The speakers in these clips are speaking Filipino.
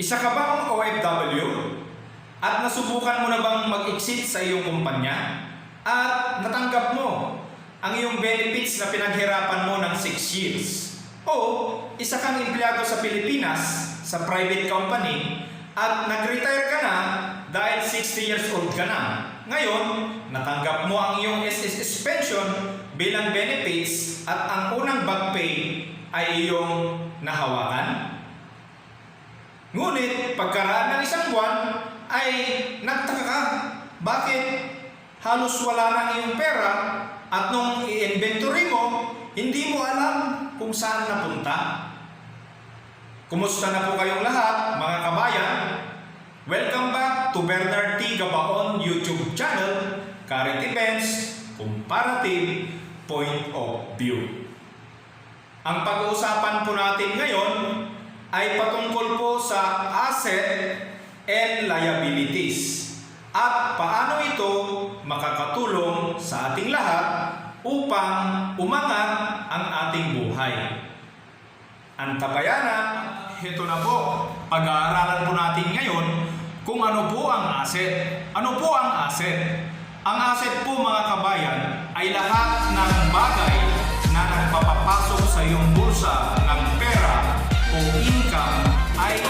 Isa ka bang OFW? At nasubukan mo na bang mag-exit sa iyong kumpanya? At natanggap mo ang iyong benefits na pinaghirapan mo ng 6 years? O isa kang empleyado sa Pilipinas sa private company at nag-retire ka na dahil 60 years old ka na. Ngayon, natanggap mo ang iyong SSS pension bilang benefits at ang unang back pay ay iyong nahawakan. Ngunit pagkaraan ng isang buwan ay nagtaka ka. Bakit halos wala na ang iyong pera at nung i-inventory mo, hindi mo alam kung saan napunta? Kumusta na po kayong lahat, mga kabayan? Welcome back to Bernard T. Gabaon YouTube channel, Current Events, Comparative Point of View. Ang pag-uusapan po natin ngayon ay patungkol po sa asset and liabilities at paano ito makakatulong sa ating lahat upang umangat ang ating buhay. Antabayana, ito na po. Pag-aaralan po natin ngayon kung ano po ang asset. Ano po ang asset? Ang asset po, mga kabayan, ay lahat ng bagay na nagpapapasok sa iyong bulsa ng pera o income ay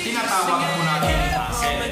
tinatawag po natin asset.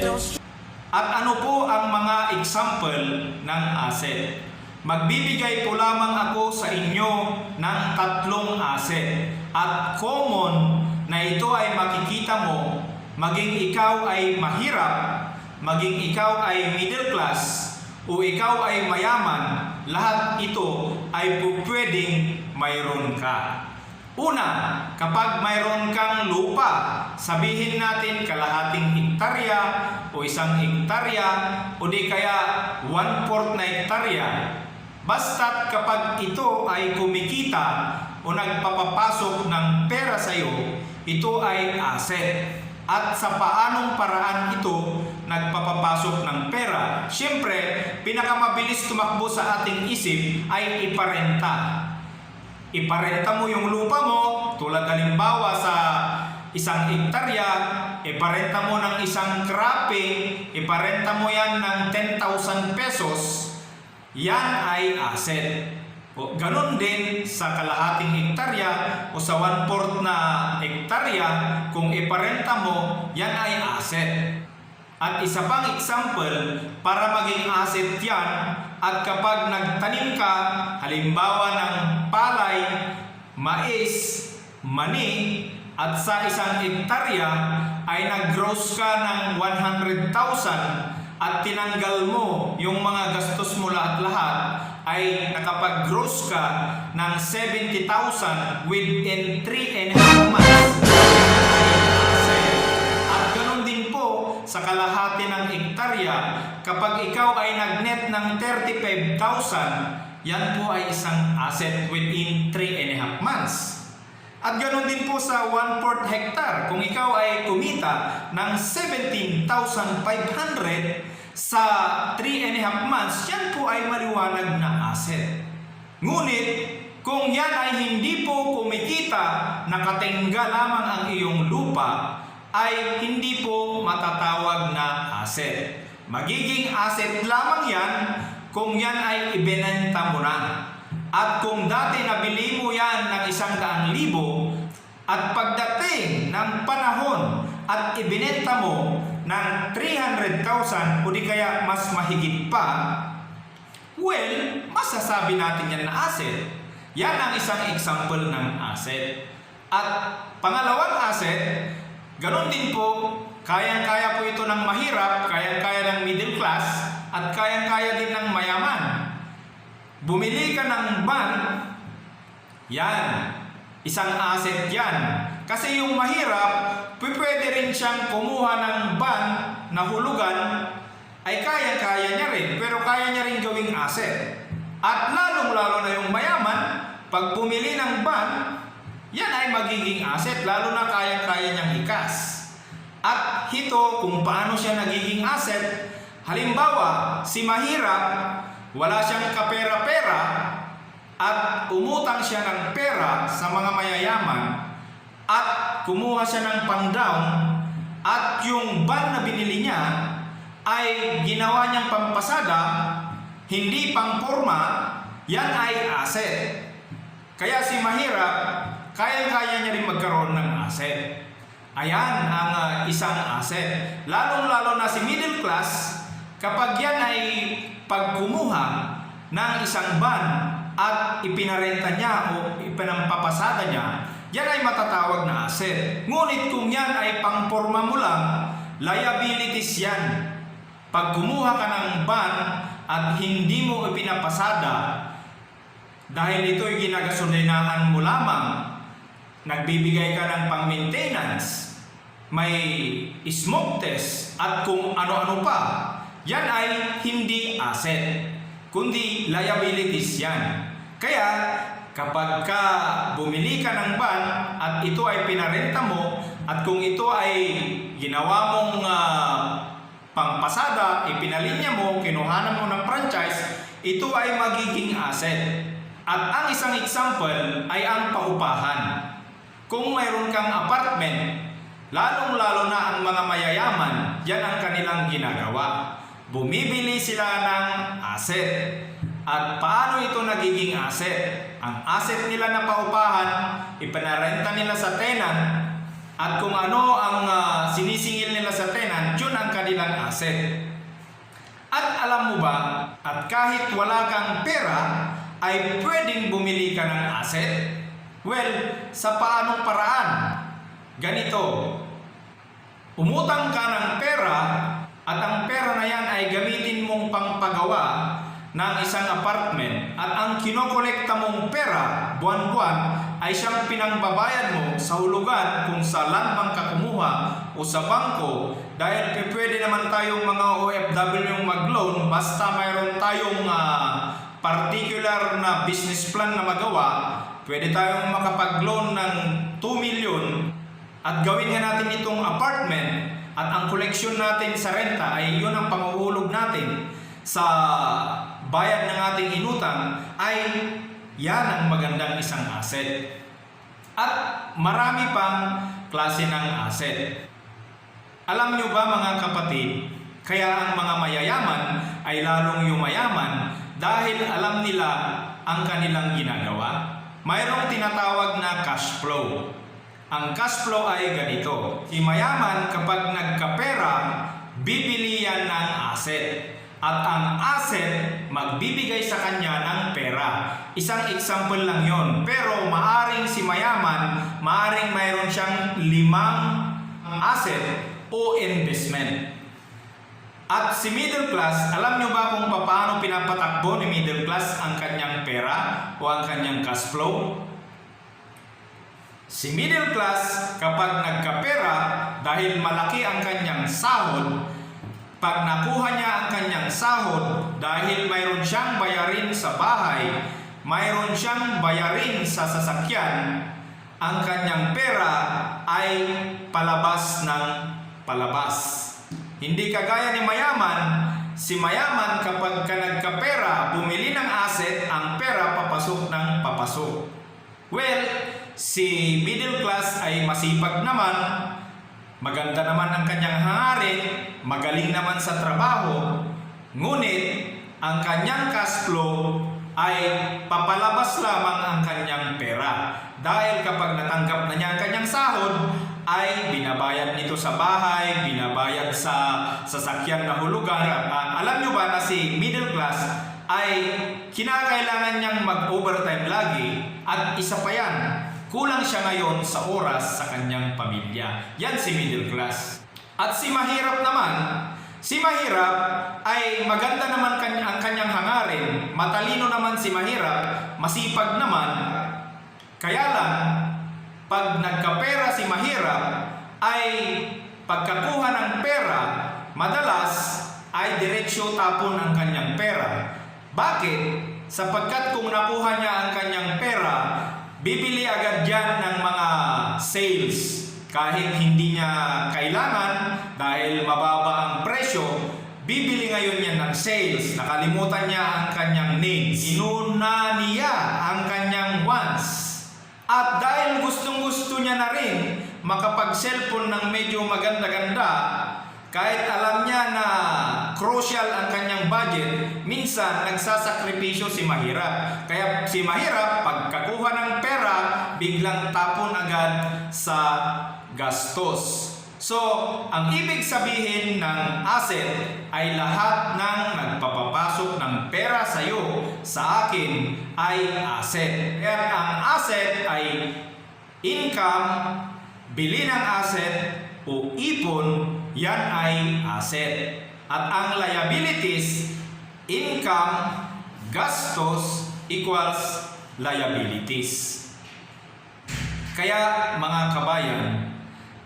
At ano po ang mga example ng asset? Magbibigay po lamang ako sa inyo ng 3 asset at common na ito ay makikita mo maging ikaw ay mahirap, maging ikaw ay middle class o ikaw ay mayaman, lahat ito ay pwedeng mayroon ka. Una, kapag mayroon kang lupa, sabihin natin kalahating hektarya o 1 hektarya o di kaya 1/4 na hektarya. Basta't kapag ito ay kumikita o nagpapapasok ng pera sa iyo, ito ay asset. At sa paanong paraan ito nagpapapasok ng pera? Siyempre, pinakamabilis tumakbo sa ating isip ay iparenta. Iparenta mo yung lupa mo, tulad halimbawa sa 1 hektarya, iparenta mo ng 1 cropping, iparenta mo yan ng 10,000 pesos, yan ay asset. O, ganun din sa kalahating hektarya o sa 1/4 na hektarya, kung iparenta mo, yan ay asset. At isa pang example, para maging asset yan, at kapag nagtanim ka, halimbawa ng palay, mais, mani, at sa 1 hektarya ay nag-gross ka ng 100,000 at tinanggal mo yung mga gastos mo lahat-lahat, ay nakapag-gross ka ng 70,000 within 3.5 months. At ganoon din po sa kalahati ng hektarya, kapag ikaw ay nag-net ng 35,000, yan po ay isang asset within 3.5 months. At ganoon din po sa 1/4 hectare, kung ikaw ay kumita ng 17,500 sa 3.5 months, yan po ay maliwanag na asset. Ngunit, kung yan ay hindi po kumikita, nakatingga lamang ang iyong lupa, ay hindi po matatawag na asset. Magiging asset lamang yan kung yan ay ibinenta mo na. At kung dati nabili mo yan ng 100,000 at pagdating ng panahon at ibinenta mo ng 300,000 o di kaya mas mahigit pa, well, masasabi natin yan na asset. Yan ang isang example ng asset. At pangalawang asset, ganun din po, kayang-kaya po ito ng mahirap, kayang-kaya ng middle class, at kayang-kaya din ng mayaman. Bumili ka ng van, yan, isang asset yan. Kasi yung mahirap, pwede rin siyang kumuha ng van na hulugan, ay kaya-kaya niya rin, pero kaya niya rin gawing asset. At lalong-lalo na yung mayaman, pag bumili ng van, yan ay magiging asset, lalo na kaya-kaya niyang ikas. At ito, kung paano siya nagiging asset, halimbawa, si mahirap, wala siyang kapera-pera at umutang siya ng pera sa mga mayayaman at kumuha siya ng pang-down at at yung van na binili niya ay ginawa niyang pampasada, hindi pangporma, yan ay asset. Kaya si mahirap, kaya-kaya niya rin magkaroon ng asset. Ayan ang isang asset. Lalong-lalo na si middle class, kapag yan ay pagkumuha ng isang van at ipinarenta niya o ipinampapasada niya, yan ay matatawag na asset. Ngunit kung yan ay pangporma mo lang, liabilities yan. Pag kumuha ka ng van at hindi mo ipinapasada, dahil ito'y ginagasolinahan mo lamang, nagbibigay ka ng pang-maintenance, may smoke test, at kung ano-ano pa, yan ay hindi asset, kundi liabilities yan. Kaya, kapag ka bumili ka ng van at ito ay pinarenta mo, at kung ito ay ginawa mong pangpasada, ipinalinya mo, kinuhanan mo ng franchise, ito ay magiging asset. At ang isang example ay ang paupahan. Kung mayroon kang apartment, lalong-lalo na ang mga mayayaman, yan ang kanilang ginagawa. Bumibili sila ng asset. At paano ito nagiging asset? Ang asset nila na paupahan, ipinarenta nila sa tenant, at kung ano ang sinisingil nila sa tenant, yun ang kanilang asset. At alam mo ba, at kahit wala kang pera, ay pwedeng bumili ka ng asset? Well, sa paanong paraan? Ganito, umutang ka ng pera at ang pera na yan ay gamitin mong pangpagawa ng isang apartment at ang kinokolekta mong pera buwan-buwan ay siyang pinangbabayad mo sa hulugan kung sa land bank ka kumuha o sa bangko, dahil pwede naman tayong mga OFW yung mag-loan basta mayroon tayong particular na business plan na magawa. Pwede tayong makapag-loan ng 2 million at gawin nga natin itong apartment at ang koleksyon natin sa renta ay yun ang panguhulog natin sa bayad ng ating inutang, ay yan ang magandang isang asset. At marami pang klase ng asset. Alam nyo ba mga kapatid, kaya ang mga mayayaman ay lalong yumayaman dahil alam nila ang kanilang ginagawa. Mayroong tinatawag na cash flow. Ang cash flow ay ganito. Si mayaman kapag nagkapera, bibili yan ng asset. At ang asset, magbibigay sa kanya ng pera. Isang example lang yon. Pero maaring si mayaman, maaring mayroon siyang 5 asset o investment. At si middle class, alam nyo ba kung paano pinapatakbo ni middle class ang kanyang pera o ang kanyang cash flow? Si middle class, kapag nagkapera, dahil malaki ang kanyang sahod, pag nakuha niya ang kanyang sahod, dahil mayroon siyang bayarin sa bahay, mayroon siyang bayarin sa sasakyan, ang kanyang pera ay palabas ng palabas. Hindi kagaya ni mayaman. Si mayaman kapag ka nagkapera, bumili ng asset, ang pera papasok ng papasok. Well, si middle class ay masipag naman, maganda naman ang kanyang hangarin, magaling naman sa trabaho, ngunit ang kanyang cash flow ay papalabas lamang ang kanyang pera. Dahil kapag natanggap na niya ang kanyang sahod, ay binabayad nito sa bahay, binabayad sa sasakyan na hulugan. Alam nyo ba na si middle class ay kinakailangan niyang mag-overtime lagi, at isa pa yan, kulang siya ngayon sa oras sa kanyang pamilya. Yan si middle class. At si mahirap naman, si mahirap ay maganda naman ang kanyang hangarin, matalino naman si mahirap, masipag naman. Kaya lang, pag nagkapera si mahirap, ay pagkakuha ng pera, madalas ay diretsyo tapon ang kanyang pera. Bakit? Sapagkat kung nakuha niya ang kanyang pera, bibili agad yan ng mga sales. Kahit hindi niya kailangan dahil mababa ang presyo, bibili ngayon yan ng sales. Nakalimutan niya ang kanyang needs. Inuna niya ang kanyang wants. At dahil gustong-gusto niya na rin makapag-cellphone ng medyo maganda-ganda, Kahit alam niya na crucial ang kanyang budget, minsan nagsasakripisyo si mahirap. Kaya si mahirap, pagkakuha ng pera, biglang tapon agad sa gastos. So, ang ibig sabihin ng asset ay lahat ng nagpapapasok ng pera sa iyo, sa akin, ay asset. Kaya ang asset ay income, bili ng asset, o ipon, yan ay asset. At ang liabilities, income, gastos, equals liabilities. Kaya mga kabayan,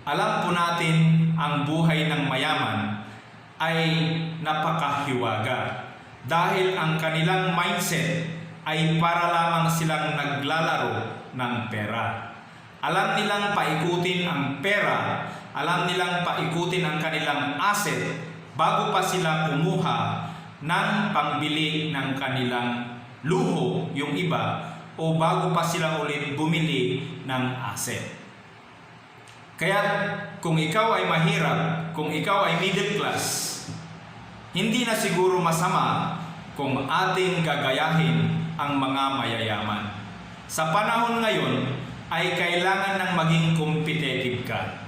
alam po natin ang buhay ng mayaman ay napakahiwaga dahil ang kanilang mindset ay para lamang silang naglalaro ng pera. Alam nilang paikutin ang pera, alam nilang paikutin ang kanilang asset bago pa sila kumuha ng pangbili ng kanilang luho, yung iba, o bago pa sila ulit bumili ng asset. Kaya kung ikaw ay mahirap, kung ikaw ay middle class, hindi na siguro masama kung ating gagayahin ang mga mayayaman. Sa panahon ngayon ay kailangan ng maging competitive ka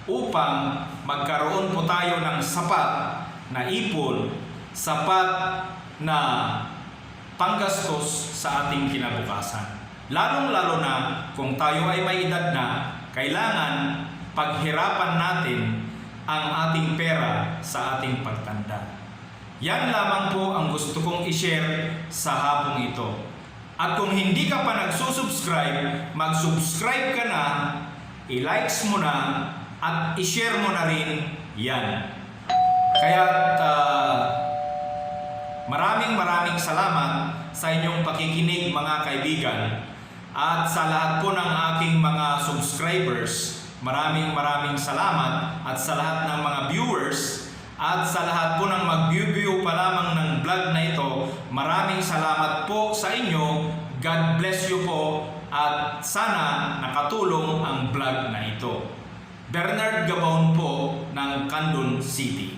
upang magkaroon po tayo ng sapat na ipon, sapat na panggastos sa ating kinabukasan. Lalong-lalo na kung tayo ay may edad na, kailangan paghirapan natin ang ating pera sa ating pagtanda. Yan lamang po ang gusto kong i-share sa hapong ito. At kung hindi ka pa nagsusubscribe, mag-subscribe ka na, i-likes mo na, at i-share mo na rin yan. Kaya maraming salamat sa inyong pakikinig mga kaibigan. At sa lahat po ng aking mga subscribers, maraming salamat. At sa lahat ng mga viewers, at sa lahat po ng mag-view pa lamang ng vlog na ito, maraming salamat po sa inyo. God bless you po at sana nakatulong ang vlog na ito. Bernard Gabon po ng Candon City.